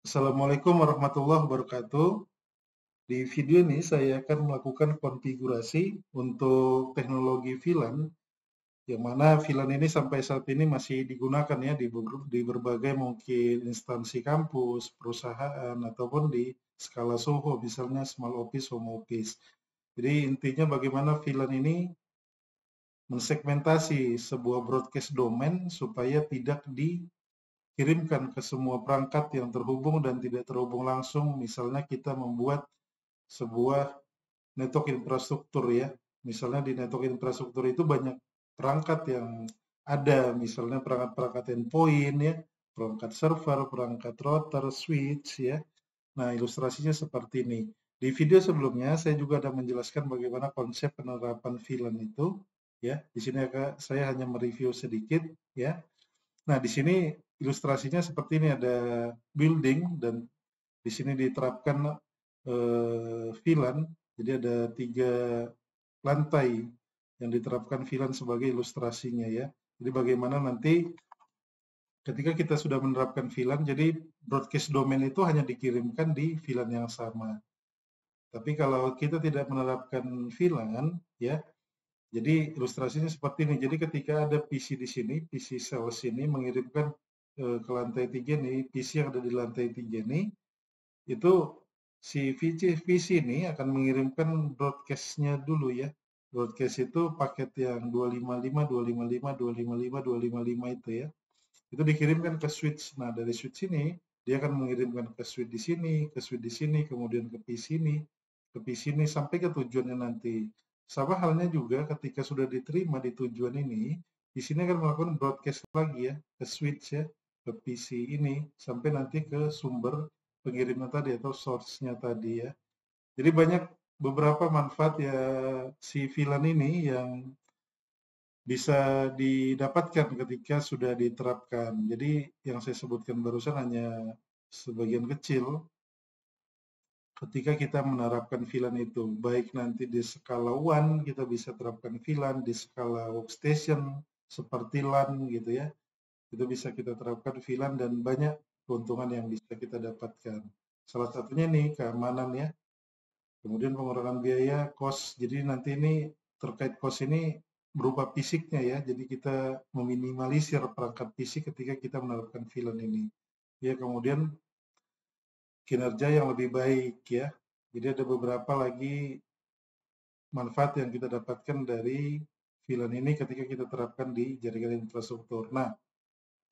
Assalamualaikum warahmatullahi wabarakatuh. Di video ini saya akan melakukan konfigurasi untuk teknologi VLAN, yang mana VLAN ini sampai saat ini masih digunakan ya di berbagai mungkin instansi kampus, perusahaan, ataupun di skala SOHO, misalnya small office, home office. Jadi intinya bagaimana VLAN ini mensegmentasi sebuah broadcast domain supaya tidak dikirimkan ke semua perangkat yang terhubung dan tidak terhubung langsung. Misalnya kita membuat sebuah network infrastruktur ya. Misalnya di network infrastruktur itu banyak perangkat yang ada, misalnya perangkat-perangkat endpoint ya, perangkat server, perangkat router, switch ya. Nah, ilustrasinya seperti ini. Di video sebelumnya saya juga ada menjelaskan bagaimana konsep penerapan VLAN itu ya. Di sini saya hanya mereview sedikit ya. Nah, di sini ilustrasinya seperti ini, ada building dan di sini diterapkan VLAN, jadi ada 3 lantai yang diterapkan VLAN sebagai ilustrasinya ya. Jadi bagaimana nanti ketika kita sudah menerapkan VLAN, jadi broadcast domain itu hanya dikirimkan di VLAN yang sama. Tapi kalau kita tidak menerapkan VLAN ya, jadi ilustrasinya seperti ini. Jadi ketika ada PC di sini, PC sales ini mengirimkan ke lantai 3 nih, PC yang ada di lantai 3 ini, itu si VC ini akan mengirimkan broadcast-nya dulu ya. Broadcast itu paket yang 255, 255, 255, 255 itu ya. Itu dikirimkan ke switch. Nah, dari switch ini dia akan mengirimkan ke switch di sini, ke switch di sini, kemudian ke PC ini, ke PC ini sampai ke tujuannya nanti. Sama halnya juga ketika sudah diterima di tujuan ini, di sini akan melakukan broadcast lagi ya ke switch ya, ke PC ini sampai nanti ke sumber pengiriman tadi atau source-nya tadi ya. Jadi banyak beberapa manfaat ya si VLAN ini yang bisa didapatkan ketika sudah diterapkan. Jadi yang saya sebutkan barusan hanya sebagian kecil ketika kita menerapkan VLAN itu. Baik nanti di skala WAN kita bisa terapkan VLAN, di skala workstation seperti LAN gitu ya. Itu bisa kita terapkan VLAN dan banyak keuntungan yang bisa kita dapatkan. Salah satunya nih keamanan ya. Kemudian pengurangan biaya, cost. Jadi nanti ini terkait cost ini berupa fisiknya ya. Jadi kita meminimalisir perangkat fisik ketika kita menerapkan VLAN ini. Ya, kemudian kinerja yang lebih baik ya. Jadi ada beberapa lagi manfaat yang kita dapatkan dari VLAN ini ketika kita terapkan di jaringan infrastruktur. Nah,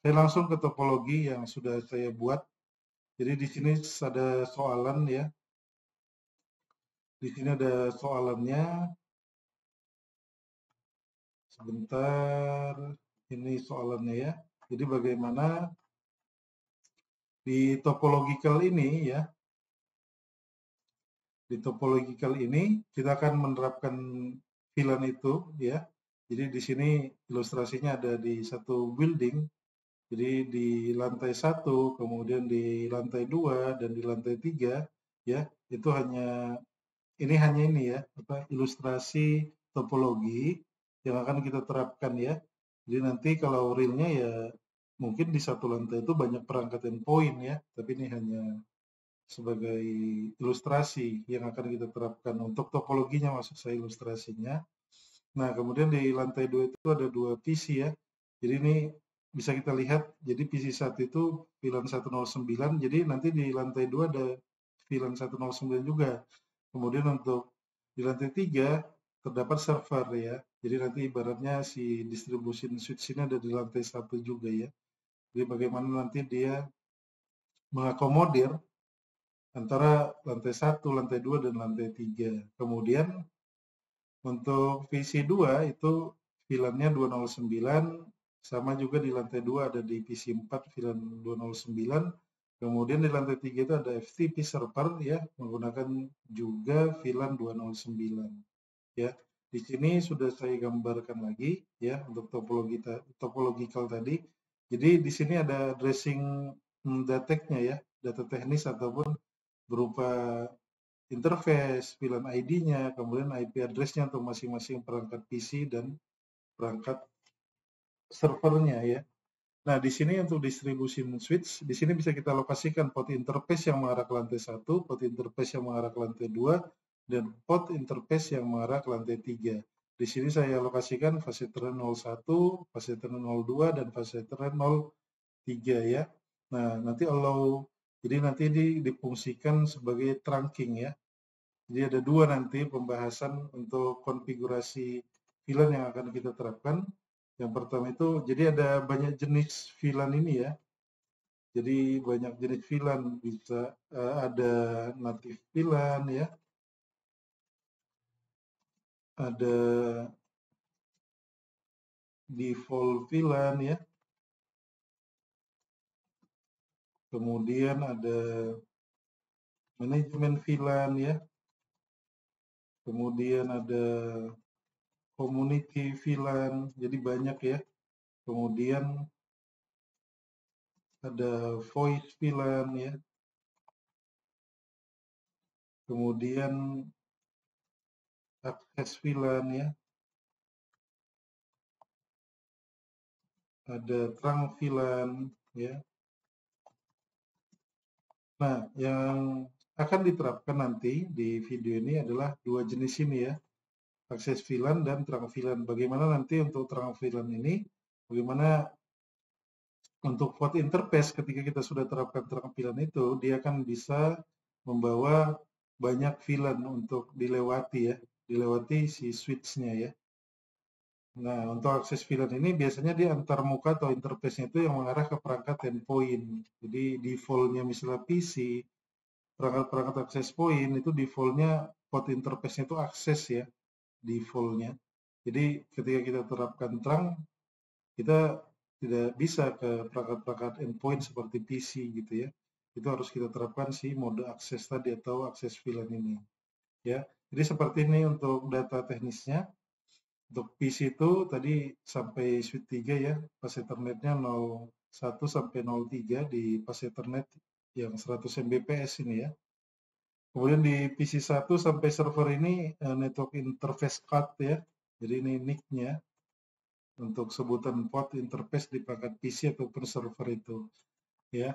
saya langsung ke topologi yang sudah saya buat. Jadi di sini ada soalan ya. Di sini ada soalannya. Sebentar, ini soalannya ya. Jadi bagaimana di topological ini ya, di topological ini kita akan menerapkan VLAN itu ya. Jadi di sini ilustrasinya ada di satu building. Jadi di lantai 1, kemudian di lantai 2 dan di lantai 3 ya. Itu hanya ini ya, ilustrasi topologi yang akan kita terapkan ya. Jadi nanti kalau realnya ya mungkin di satu lantai itu banyak perangkat endpoint ya, tapi ini hanya sebagai ilustrasi yang akan kita terapkan. Untuk topologinya maksud saya ilustrasinya. Nah, kemudian di lantai 2 itu ada 2 PC ya. Jadi ini bisa kita lihat, jadi PC 1 itu VLAN 109, jadi nanti di lantai 2 ada VLAN 109 juga. Kemudian untuk di lantai 3 terdapat server ya. Jadi nanti ibaratnya si distribution switch ini ada di lantai 1 juga ya. Jadi bagaimana nanti dia mengakomodir antara lantai 1, lantai 2, dan lantai 3. Kemudian untuk VC2 itu VLAN-nya 209, sama juga di lantai 2 ada di PC4 VLAN 209. Kemudian di lantai 3 itu ada FTP server ya, menggunakan juga VLAN 209 ya. Di sini sudah saya gambarkan lagi ya untuk topological tadi. Jadi di sini ada addressing dateknya ya, data teknis ataupun berupa interface, VLAN ID-nya, kemudian IP address-nya untuk masing-masing perangkat PC dan perangkat servernya ya. Nah, di sini untuk distribusi switch, di sini bisa kita lokasikan port interface yang mengarah ke lantai 1, port interface yang mengarah ke lantai 2, dan port interface yang mengarah ke lantai 3. Di sini saya lokasikan fase trend 01, fase trend 02, dan fase trend 03 ya. Nah, nanti jadi nanti difungsikan sebagai trunking ya. Jadi ada dua nanti pembahasan untuk konfigurasi VLAN yang akan kita terapkan. Yang pertama itu, jadi ada banyak jenis VLAN ini ya. Jadi banyak jenis VLAN, bisa ada native VLAN ya, ada default VLAN ya, kemudian ada manajemen VLAN ya, kemudian ada community VLAN, jadi banyak ya. Kemudian ada voice VLAN ya, kemudian akses VLAN ya, ada terang VLAN ya. Nah, yang akan diterapkan nanti di video ini adalah dua jenis ini ya, akses VLAN dan terang VLAN. Bagaimana nanti untuk terang VLAN ini, bagaimana untuk port interface ketika kita sudah terapkan terang VLAN itu, dia akan bisa membawa banyak VLAN untuk dilewati ya, dilewati si switch-nya ya. Nah, untuk akses VLAN ini biasanya dia antar muka atau interface-nya itu yang mengarah ke perangkat endpoint. Jadi default-nya misalnya PC, perangkat-perangkat akses point itu default-nya port interface-nya itu akses ya, default-nya. Jadi ketika kita terapkan terang, kita tidak bisa ke perangkat-perangkat endpoint seperti PC gitu ya. Itu harus kita terapkan si mode akses tadi atau akses VLAN ini. Ya, jadi seperti ini untuk data teknisnya. Untuk PC itu tadi sampai switch 3 ya, pas Ethernet-nya 01 sampai 03 di pas Ethernet yang 100 Mbps ini ya. Kemudian di PC 1 sampai server ini network interface card ya. Jadi ini NIC-nya untuk sebutan port interface di perangkat PC ataupun server itu ya.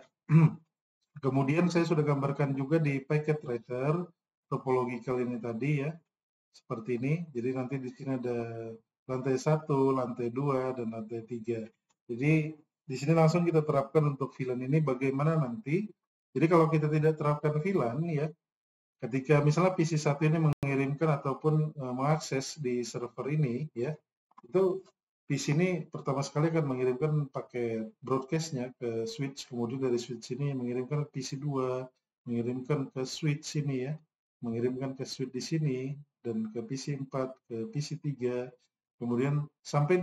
Kemudian saya sudah gambarkan juga di packet tracer topological ini tadi ya. Seperti ini. Jadi nanti di sini ada lantai 1, lantai 2, dan lantai 3. Jadi di sini langsung kita terapkan untuk VLAN ini bagaimana nanti. Jadi kalau kita tidak terapkan VLAN ya, ketika misalnya PC1 ini mengirimkan ataupun mengakses di server ini ya, itu PC ini pertama sekali akan mengirimkan pakai broadcast-nya ke switch, kemudian dari switch ini mengirimkan ke PC2, mengirimkan ke switch ini ya, mengirimkan ke switch di sini, dan ke PC4, ke PC3, kemudian sampai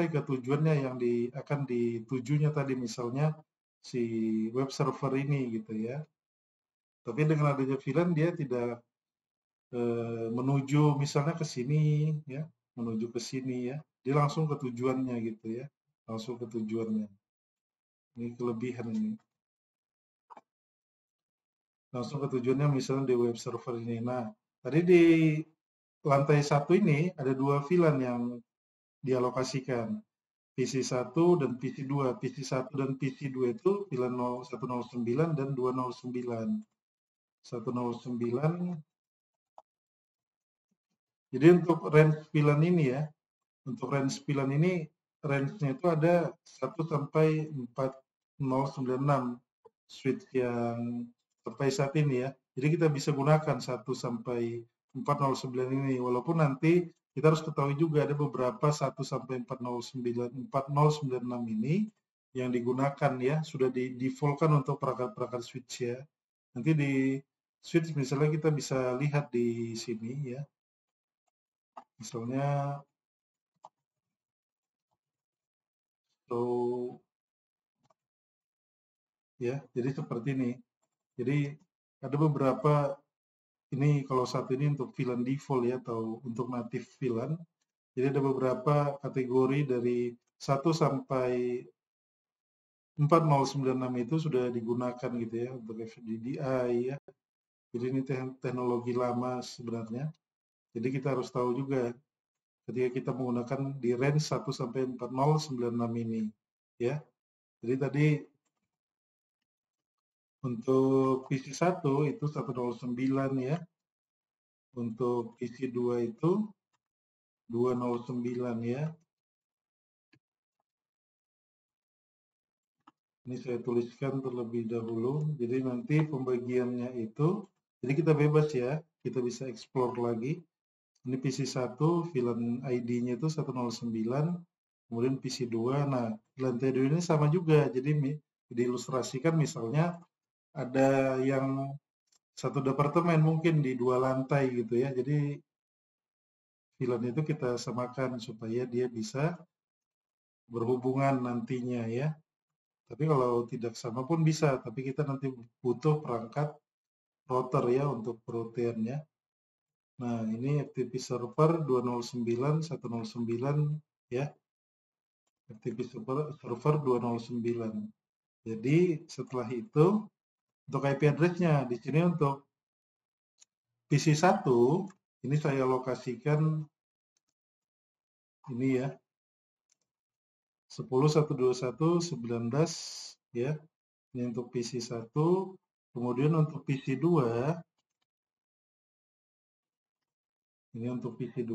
ke tujuannya yang akan ditujunya tadi, misalnya si web server ini gitu ya. Tapi dengan adanya VLAN dia tidak menuju misalnya ke sini ya, menuju ke sini ya. Dia langsung ke tujuannya gitu ya. Langsung ke tujuannya. Ini kelebihan ini. Langsung ke tujuannya misalnya di web server ini. Nah, tadi di lantai 1 ini ada dua VLAN yang dialokasikan. PC1 dan PC2. PC1 dan PC2 itu VLAN 109 dan 209. 109. Jadi untuk range VLAN ini ya, untuk range VLAN ini range-nya itu ada 1 sampai 4096 switch yang sampai saat ini ya. Jadi kita bisa gunakan 1 sampai 409 ini, walaupun nanti kita harus ketahui juga ada beberapa 1 sampai 409, 4096 ini yang digunakan ya, sudah di-default-kan untuk perangkat-perangkat switch ya. Nanti di switch misalnya kita bisa lihat di sini ya. Misalnya ya, jadi seperti ini. Jadi ada beberapa ini, kalau satu ini untuk VLAN default ya, atau untuk native VLAN. Jadi ada beberapa kategori dari 1 sampai 4096 itu sudah digunakan gitu ya untuk FDDI ya. Jadi ini teknologi lama sebenarnya. Jadi kita harus tahu juga ketika kita menggunakan di range 1 sampai 4096 ini. ya. Jadi tadi untuk PC1 itu 109 ya. Untuk PC2 itu 209 ya. Ini saya tuliskan terlebih dahulu. Jadi nanti pembagiannya itu, jadi kita bebas ya, kita bisa explore lagi. Ini PC1, VLAN ID-nya itu 109, kemudian PC2. Nah, di lantai 2 ini sama juga. Jadi diilustrasikan misalnya ada yang satu departemen mungkin di 2 lantai gitu ya. Jadi VLAN itu kita samakan supaya dia bisa berhubungan nantinya ya. Tapi kalau tidak sama pun bisa, tapi kita nanti butuh perangkat router ya untuk peroutian ya. Nah, ini FTP server 209, 109 ya. FTP server 209. Jadi setelah itu untuk IP address-nya di sini untuk PC1 ini saya lokasikan ini ya 10.121.19 ya. Ini untuk PC1. Kemudian untuk PC2 ini untuk PC2,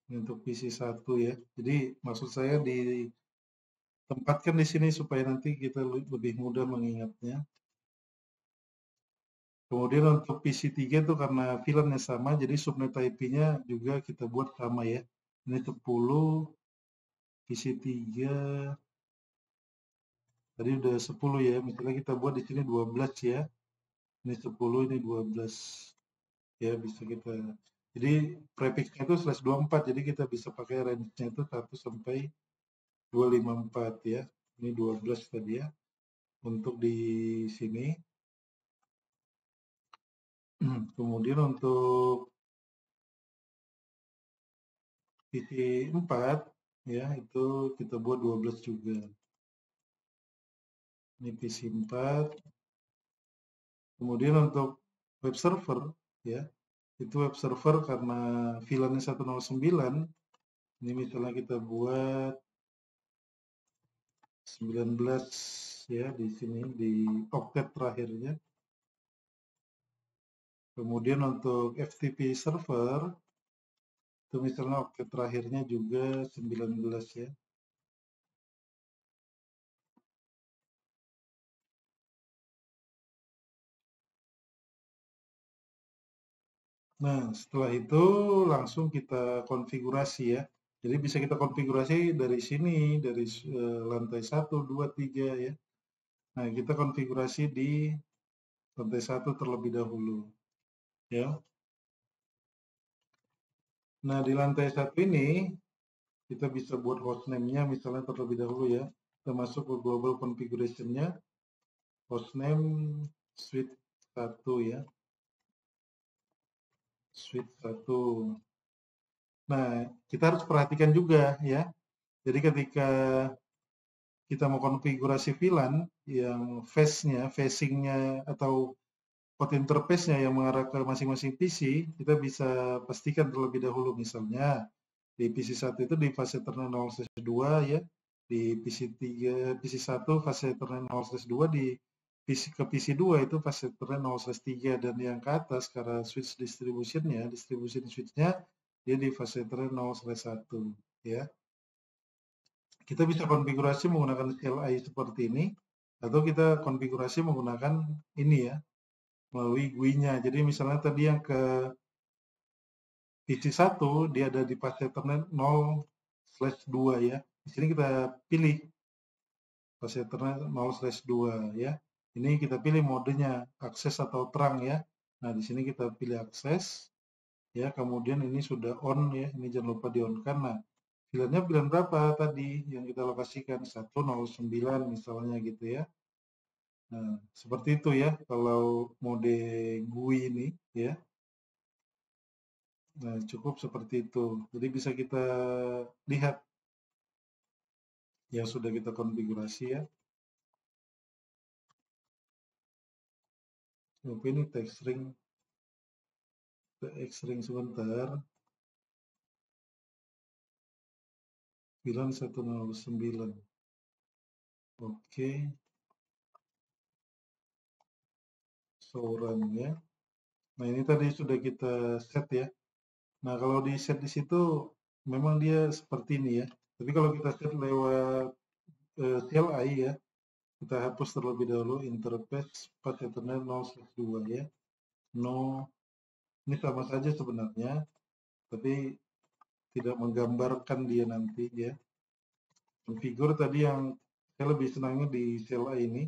ini untuk PC1 ya. Jadi maksud saya ditempatkan di sini supaya nanti kita lebih mudah mengingatnya. Kemudian untuk PC3 itu karena VLAN-nya sama, jadi subnet IP-nya juga kita buat sama ya. Ini 10, PC3, tadi udah 10 ya. Misalnya kita buat di sini 12 ya. Ini 10, ini 12. Ya, bisa kita. Jadi prefix-nya itu /24, jadi kita bisa pakai range-nya itu 1 sampai 254 ya. Ini 12 tadi ya. Untuk di sini. Kemudian untuk PC4 ya itu kita buat 12 juga. Ini PC4. Kemudian untuk web server ya, itu web server karena VLAN-nya 109, ini misalnya kita buat 19 ya di sini di oktet terakhirnya. Kemudian untuk FTP server itu misalnya oktet terakhirnya juga 19 ya. Nah, setelah itu langsung kita konfigurasi ya. Jadi bisa kita konfigurasi dari sini, dari lantai 1, 2, 3 ya. Nah, kita konfigurasi di lantai 1 terlebih dahulu ya. Nah, di lantai 1 ini kita bisa buat hostname-nya misalnya terlebih dahulu ya. Kita masuk ke global configuration-nya, hostname suite 1 ya. Suite 1. Nah, kita harus perhatikan juga ya. Jadi ketika kita mau konfigurasi VLAN yang facing-nya atau port interface-nya yang mengarah ke masing-masing PC, kita bisa pastikan terlebih dahulu misalnya di PC1 itu di fase Ethernet 0/2 ya, di PC3, PC1 fase Ethernet 0/2, di ke PC2 itu fase Ethernet 0/3 dan yang ke atas karena switch distribution switch-nya dia di fase Ethernet 0/1 ya. Kita bisa konfigurasi menggunakan CLI seperti ini atau kita konfigurasi menggunakan ini ya, melalui GUI-nya. Jadi misalnya tadi yang ke PC1 dia ada di fase Ethernet 0/2 ya. Di sini kita pilih fase Ethernet 0/2 ya. Ini kita pilih modenya akses atau terang ya. Nah, di sini kita pilih akses ya. Kemudian ini sudah on ya. Ini jangan lupa di-on-kan. Nah, VLAN-nya VLAN berapa tadi yang kita lokasikan? 109 misalnya gitu ya. Nah, seperti itu ya kalau mode GUI ini ya. Nah, cukup seperti itu. Jadi bisa kita lihat yang sudah kita konfigurasi ya. Oke, ini text ring sebentar. VLAN 109. Oke, run ya. Nah, ini tadi sudah kita set ya. Nah, kalau di set di situ memang dia seperti ini ya. Tapi kalau kita set lewat CLI ya, kita hapus terlebih dahulu interface path Ethernet 0/2 ya. No, ini sama saja sebenarnya, tapi tidak menggambarkan dia nanti ya. Configure tadi yang saya lebih senangnya di CLI ini.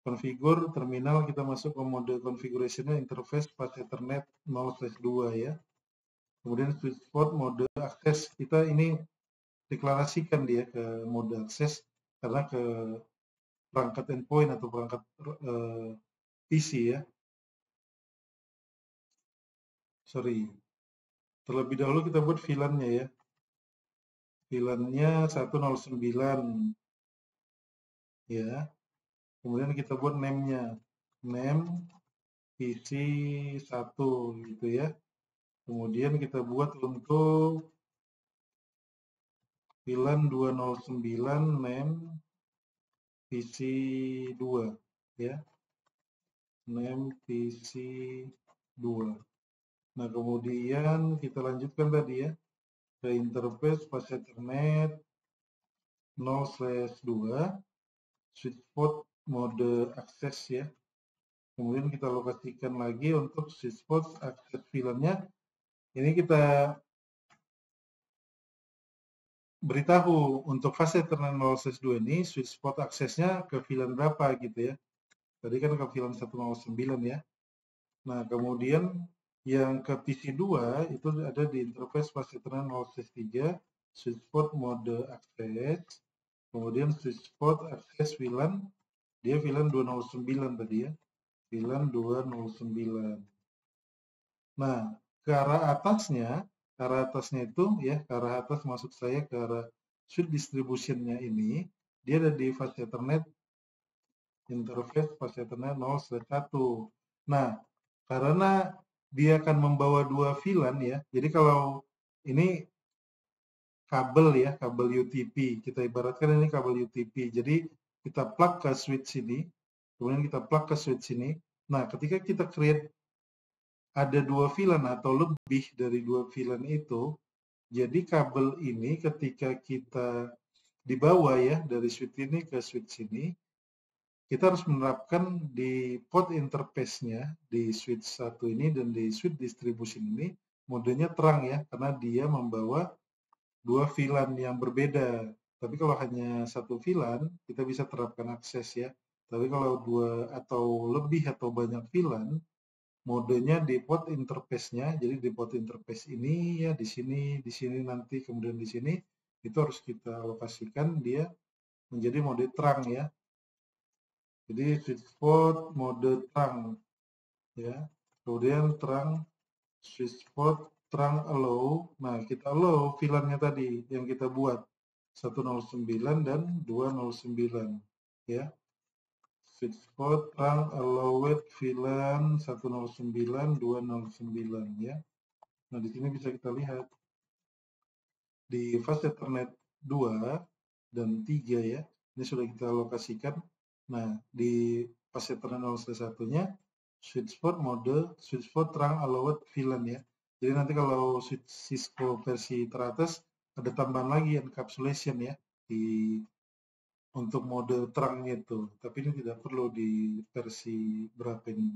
Configure terminal, kita masuk ke mode configuration-nya interface path Ethernet 0/2 ya. Kemudian switch port mode akses, kita ini deklarasikan dia ke mode akses karena ke perangkat endpoint atau perangkat PC ya. Sorry. Terlebih dahulu kita buat VLAN-nya ya. VLAN-nya 109 ya. Kemudian kita buat name-nya. Name PC 1 gitu ya. Kemudian kita buat untuk VLAN 209 name PC 2 ya. Name PC 2. Nah, kemudian kita lanjutkan tadi ya ke interface path Ethernet 0/2 switch port mode akses ya. Kemudian kita lokasikan lagi untuk switch port akses VLAN-nya. Ini kita beritahu untuk fase Ethernet 0/2 ini switch port aksesnya ke VLAN berapa gitu ya. Tadi kan ke VLAN 109 ya. Nah, kemudian yang ke PC2 itu ada di interface fase Ethernet 0/3 switch port mode akses. Kemudian switch port akses VLAN, dia VLAN 209 tadi ya. VLAN 209. Nah, ke arah atasnya itu ya, ke arah atas maksud saya ke arah switch distribution-nya ini, dia ada di fase Ethernet interface fase Ethernet 0/1. Nah, karena dia akan membawa dua VLAN ya, jadi kalau ini kabel ya, kabel UTP, kita ibaratkan ini kabel UTP, jadi kita plug ke switch ini, kemudian kita plug ke switch ini. Nah, ketika kita create ada dua VLAN atau lebih dari dua VLAN itu, jadi kabel ini ketika kita dibawa ya dari switch ini ke switch ini, kita harus menerapkan di port interface-nya di switch 1 ini dan di switch distribution ini modenya terang ya, karena dia membawa dua VLAN yang berbeda. Tapi kalau hanya satu VLAN, kita bisa terapkan akses ya. Tapi kalau dua atau lebih atau banyak VLAN, modenya di port interface-nya. Jadi di port interface ini ya di sini nanti, kemudian di sini itu harus kita alokasikan dia menjadi mode terang ya. Jadi switch port mode terang ya. Kemudian terang switch port terang allow. Nah, kita allow VLAN-nya tadi yang kita buat 109 dan 209 ya. Switch port terang allowed VLAN 109 209 ya. Nah, di sini bisa kita lihat di fase Ethernet 2 dan 3 ya. Ini sudah kita alokasikan. Nah, di fase Ethernet 0/1-nya switch port mode switch port terang allowed VLAN ya. Jadi nanti kalau switch Cisco versi teratas ada tambahan lagi encapsulation ya di untuk mode terangnya itu. Tapi ini tidak perlu di versi berapa ini?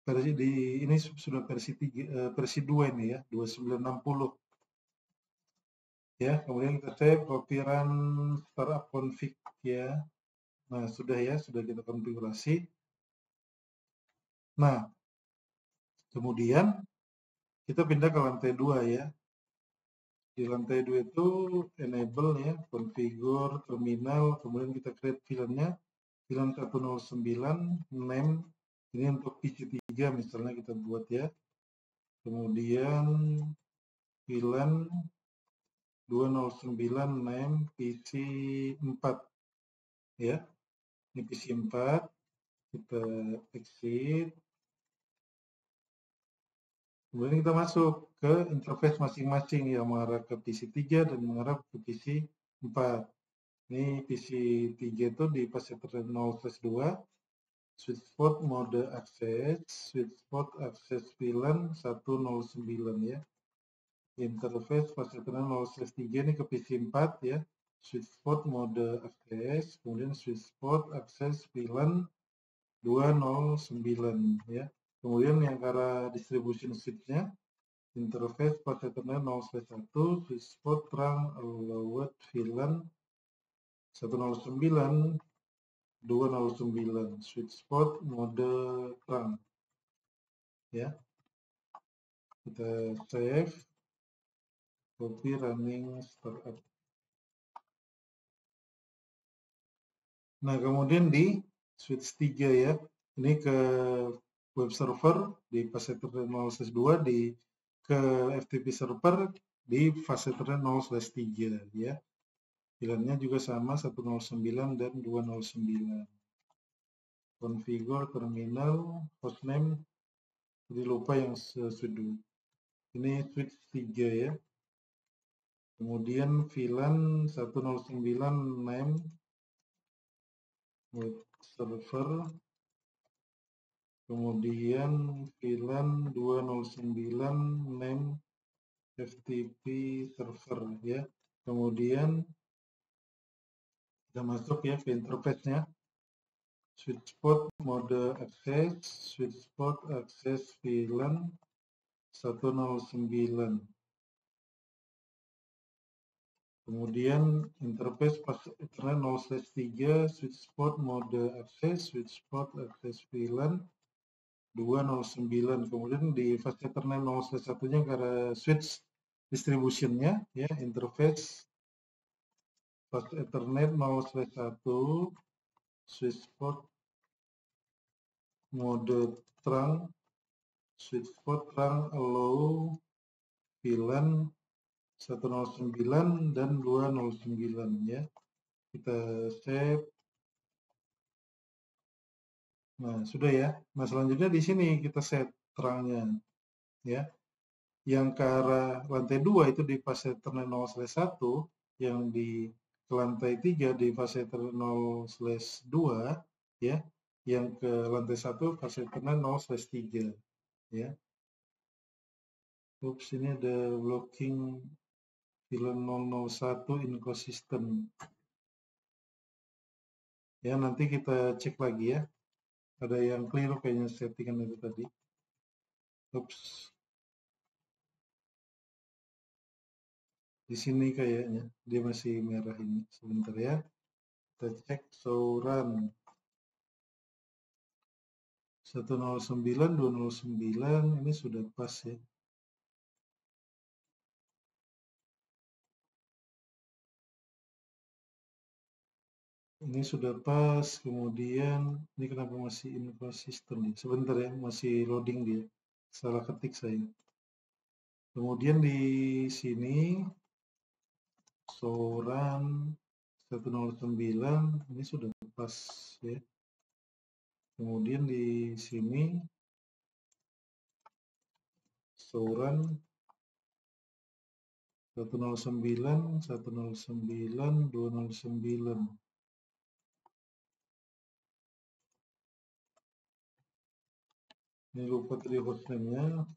Versi di ini sudah versi 3 versi 2 ini ya, 2960. Ya, kemudian kita save copy run startup config ya. Nah, sudah ya, sudah kita konfigurasi. Nah, kemudian kita pindah ke lantai 2 ya. Di lantai 2 itu enable ya, configure terminal, kemudian kita create VLAN-nya, VLAN 109 name, ini untuk PC3 misalnya kita buat ya. Kemudian VLAN 209 name PC4 ya. Ini PC4, kita exit. Kemudian kita masuk ke interface masing-masing yang mengarah ke PC3 dan mengarah ke PC4. Ini PC3 itu di fase tertentu 0/2, sweet spot mode akses, sweet spot akses VLAN 109 ya. Interface fase tertentu 0/3 ini ke PC4 ya. Sweet spot mode akses, kemudian sweet spot akses VLAN 209 ya. Kemudian yang ke arah distribution switch-nya, interface fase tertentu 0/1, sweet spot terang allowed VLAN 109 209 sweet spot mode terang ya. Kita save, copy running startup. Nah, kemudian di switch 3 ya, ini ke web server di fase tertentu 0/2, di ke FTP server di fase tertentu 0/3 ya. Pilihannya juga sama 109 dan 209. Configure terminal, hostname, jadi lupa yang sesudah. Ini switch 3 ya. Kemudian VLAN 109 name web server. Kemudian VLAN 209 name FTP server ya. Kemudian kita masuk ya ke interface-nya. Sweet spot mode access, sweet spot access VLAN 109. Kemudian interface pas Ethernet 0/3, switch spot mode access, switch spot access VLAN 209. Kemudian di fase Ethernet 0/1-nya ke arah switch distribution-nya ya, interface fase Ethernet 0/1, switch spot mode terang, switch spot terang allow VLAN 109 dan 209 ya. Kita save. Nah, sudah ya. Nah, selanjutnya di sini kita set terangnya ya. Yang ke arah lantai 2 itu di fase Ethernet 0/1, yang di ke lantai 3 di fase Ethernet 0/2 ya. Yang ke lantai 1 fase Ethernet 0/3 ya. Oops, ini ada blocking VLAN 001 inconsistent. Ya, nanti kita cek lagi ya. Ada yang keliru kayaknya settingan itu tadi. Oops. Di sini kayaknya dia masih merah ini. Sebentar ya. Kita cek show run 109 209 ini sudah pas ya. Ini sudah pas, kemudian ini kenapa masih inconsistent nih? Sebentar ya, masih loading dia. Salah ketik saya. Kemudian di sini show run 109 ini sudah pas ya. Kemudian di sini show run 109 209. Ini lupa tadi hostname-nya.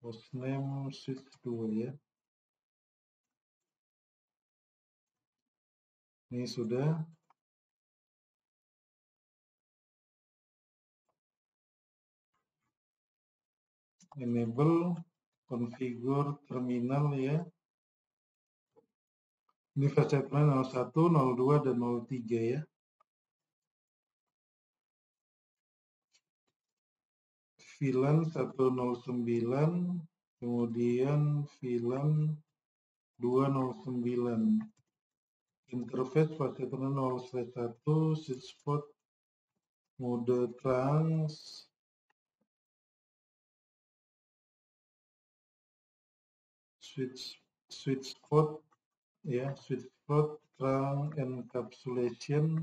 Hostname switch 2 ya. Ini sudah. Enable configure terminal ya. Ini fase terminal 01, 02 dan 03 ya. VLAN 109, kemudian VLAN 209. Interface fase terminal 0/1, switch spot mode trans, switch spot ya, switch spot trans encapsulation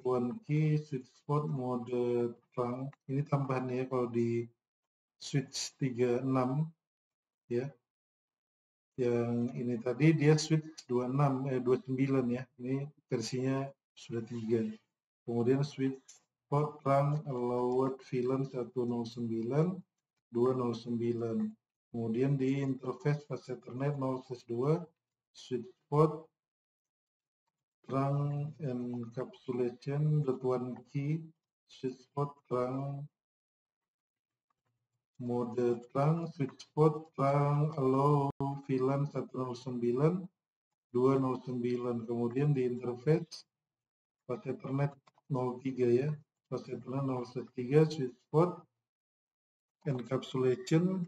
one key switch spot mode trunk. Ini tambahan ya kalau di switch 36 ya. Yang ini tadi dia switch 29 ya. Ini versinya sudah 3. Kemudian switch port trunk allowed VLAN 109 209. Kemudian di interface fast Ethernet 0/2 switch port trunk encapsulation one key switch port trunk mode trunk switch port trunk allow VLAN 109 209. Kemudian di interface fast Ethernet 03 ya, fast Ethernet 0/3 switch port encapsulation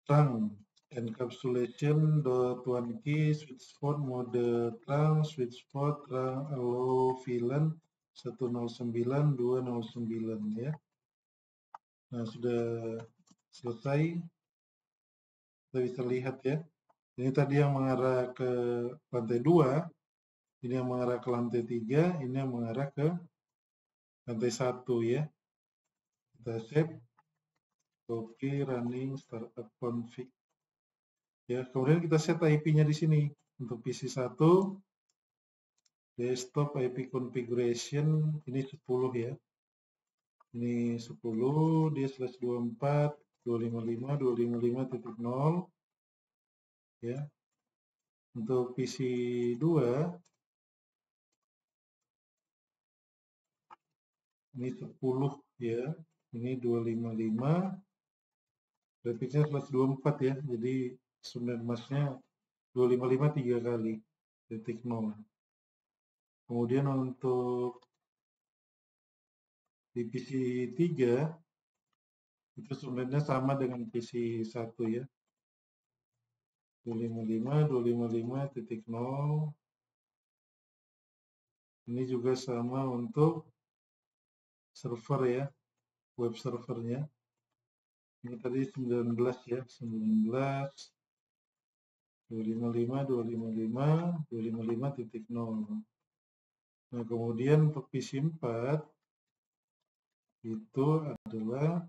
trunk encapsulation one key switch port mode trunk switch port trunk allow VLAN 109 209 ya. Nah, sudah selesai. Kita bisa lihat ya. Ini tadi yang mengarah ke lantai 2, ini yang mengarah ke lantai 3, ini yang mengarah ke lantai 1 ya. Kita save, copy, running, startup config. Ya, kemudian kita set IP-nya di sini. Untuk PC 1, desktop IP configuration, ini 10 ya. Ini 10, dia /24, 255, 255.0. Ya. Untuk PC 2, ini 10 ya. Ini 255. Grafiknya /24 ya. Jadi subnet masknya 255 3 kali. Titik 0. Kemudian untuk di PC 3 itu subnetnya sama dengan PC 1 ya. 255 255.0. Ini juga sama untuk server ya, web servernya. Ini tadi 19 ya, 19 255 255 255.0. Nah, kemudian untuk PC 4 itu adalah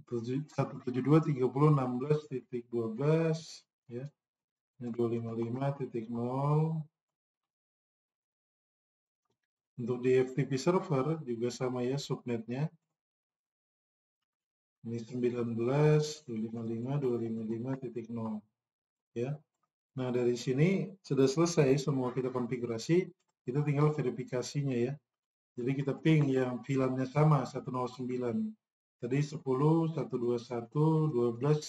172.30.16.12 ya. Ini 255.0. Untuk di FTP server juga sama ya subnetnya. Ini 19 255 255.0 ya. Nah, dari sini sudah selesai semua kita konfigurasi, kita tinggal verifikasinya ya. Jadi kita ping yang VLAN-nya sama 109. Tadi 10 121 12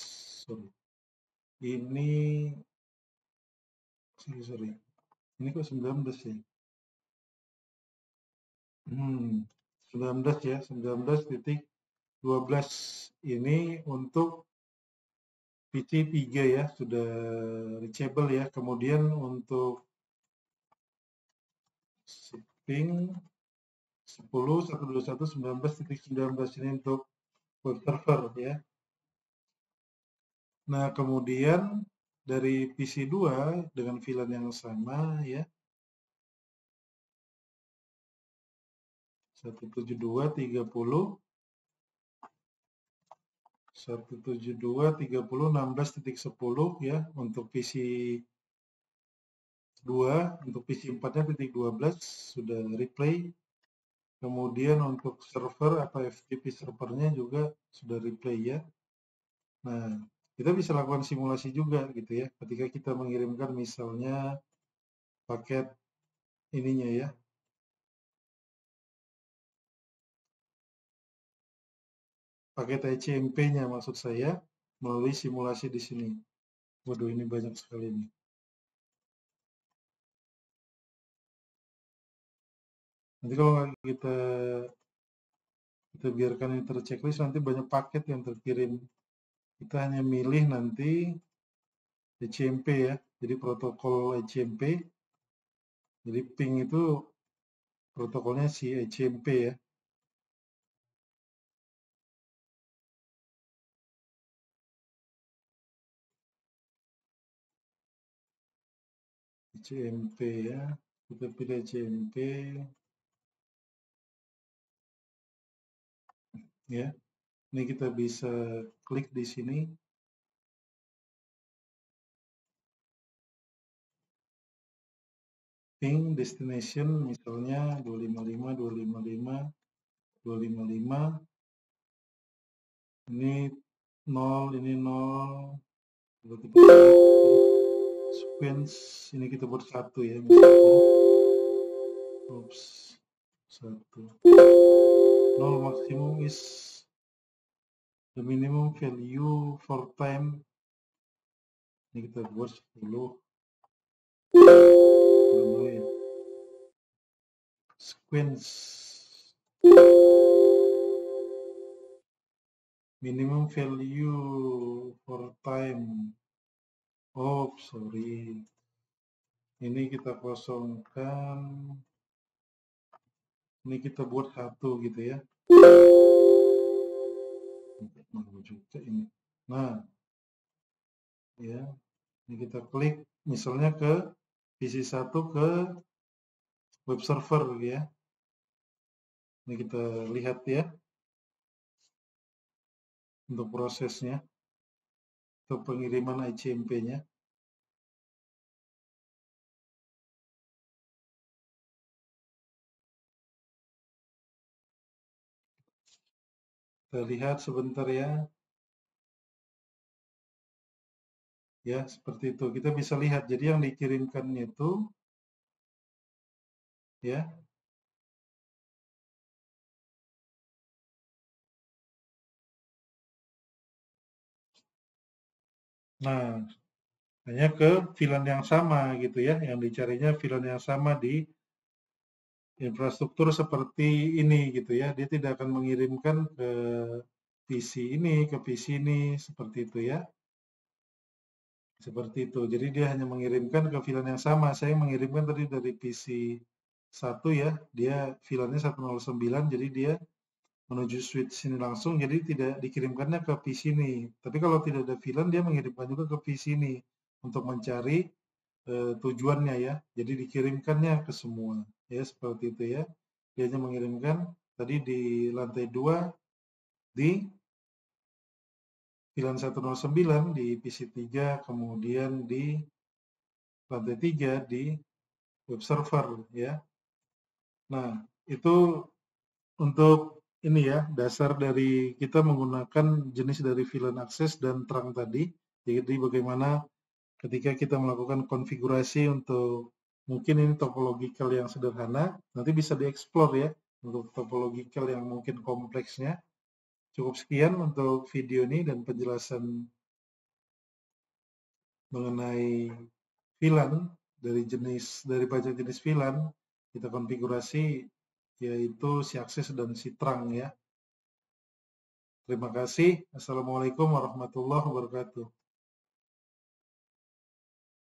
sorry. Ini sorry. Ini kok 19 ya? 19 ya, 19.12 ini untuk PC 3 ya, sudah reachable ya. Kemudian untuk ping 10 121 19.19 ini untuk web server ya. Nah, kemudian dari PC 2 dengan VLAN yang sama ya. 172.30 16.10 ya untuk PC 2, untuk PC 4-nya titik 12 sudah replay. Kemudian untuk server atau FTP servernya juga sudah replay ya. Nah, kita bisa lakukan simulasi juga gitu ya. Ketika kita mengirimkan misalnya paket ininya ya. Paket ICMP-nya maksud saya melalui simulasi di sini. Waduh, ini banyak sekali nih. Nanti kalau kita biarkan ini terchecklist, nanti banyak paket yang terkirim. Kita hanya milih nanti ICMP ya, jadi protokol ICMP. Jadi ping itu protokolnya si ICMP ya. CMP ya, kita pilih CMP ya. Ini kita bisa klik di sini. Ping destination misalnya 255, 255, 255. Ini 0, ini 0. Lalu kita sequence, ini kita buat 1 ya misalnya. Oops, 1. 0 maximum is the minimum value for time. Ini kita buat 10. Sequence minimum value for time. Oh, sorry. Ini kita kosongkan. Ini kita buat 1 gitu ya. Juga ini. Nah, ya. Ini kita klik misalnya ke PC1 ke web server ya. Ini kita lihat ya. Untuk prosesnya. Untuk pengiriman ICMP-nya. Kita lihat sebentar ya. Ya, seperti itu. Kita bisa lihat. Jadi yang dikirimkannya itu ya. Nah, hanya ke VLAN yang sama gitu ya. Yang dicarinya VLAN yang sama di infrastruktur seperti ini gitu ya. Dia tidak akan mengirimkan ke PC ini, ke PC ini, seperti itu ya. Seperti itu. Jadi dia hanya mengirimkan ke VLAN yang sama. Saya mengirimkan tadi dari PC 1 ya. Dia VLAN-nya 109, jadi dia menuju switch sini langsung, jadi tidak dikirimkannya ke PC ini. Tapi kalau tidak ada VLAN, dia mengirimkan juga ke PC ini untuk mencari tujuannya ya. Jadi dikirimkannya ke semua. Ya, seperti itu ya. Dia hanya mengirimkan tadi di lantai 2 di VLAN 109 di PC3, kemudian di lantai 3 di web server ya. Nah, itu untuk ini ya, dasar dari kita menggunakan jenis dari VLAN akses dan terang tadi. Jadi bagaimana ketika kita melakukan konfigurasi untuk mungkin ini topological yang sederhana, nanti bisa dieksplor ya untuk topological yang mungkin kompleksnya. Cukup sekian untuk video ini dan penjelasan mengenai VLAN dari banyak jenis VLAN kita konfigurasi yaitu si akses dan si terang ya. Terima kasih. Assalamualaikum warahmatullahi wabarakatuh.